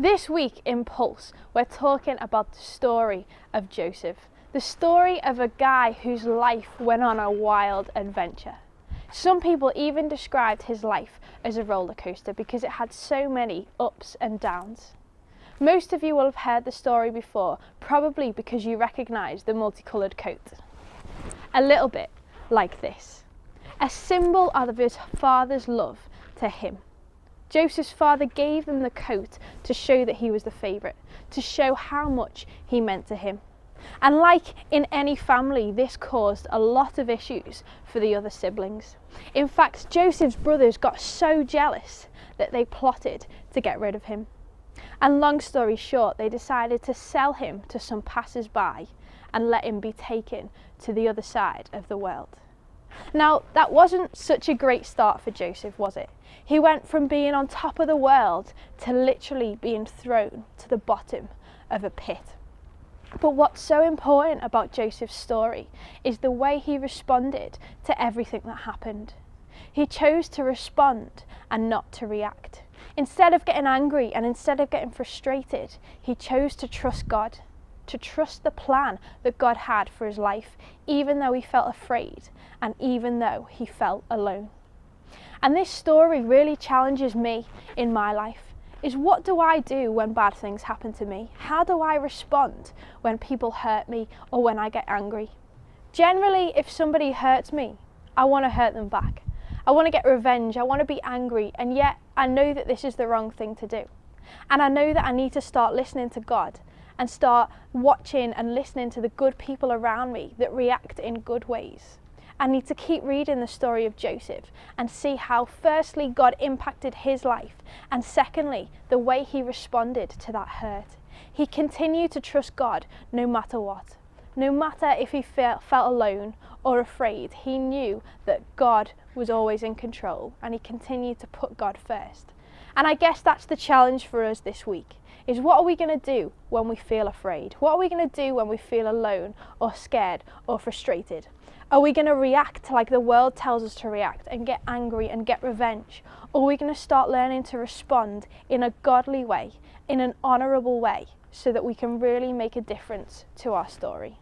This week in Pulse, we're talking about the story of Joseph, the story of a guy whose life went on a wild adventure. Some people even described his life as a roller coaster because it had so many ups and downs. Most of you will have heard the story before, probably because you recognise the multicoloured coat. A little bit like this, a symbol of his father's love to him. Joseph's father gave them the coat to show that he was the favourite, to show how much he meant to him. And like in any family, this caused a lot of issues for the other siblings. In fact, Joseph's brothers got so jealous that they plotted to get rid of him. And long story short, they decided to sell him to some passers-by and let him be taken to the other side of the world. Now, that wasn't such a great start for Joseph, was it? He went from being on top of the world to literally being thrown to the bottom of a pit. But what's so important about Joseph's story is the way he responded to everything that happened. He chose to respond and not to react. Instead of getting angry and instead of getting frustrated, he chose to trust God, to trust the plan that God had for his life, even though he felt afraid and even though he felt alone. And this story really challenges me in my life, is what do I do when bad things happen to me? How do I respond when people hurt me or when I get angry? Generally, if somebody hurts me, I want to hurt them back. I want to get revenge, I want to be angry, and yet I know that this is the wrong thing to do. And I know that I need to start listening to God and start watching and listening to the good people around me that react in good ways. I need to keep reading the story of Joseph and see how firstly God impacted his life and secondly the way he responded to that hurt. He continued to trust God no matter what. No matter if he felt alone or afraid, he knew that God was always in control and he continued to put God first. And I guess that's the challenge for us this week, is what are we going to do when we feel afraid? What are we going to do when we feel alone or scared or frustrated? Are we going to react like the world tells us to react and get angry and get revenge? Or are we going to start learning to respond in a godly way, in an honourable way, so that we can really make a difference to our story?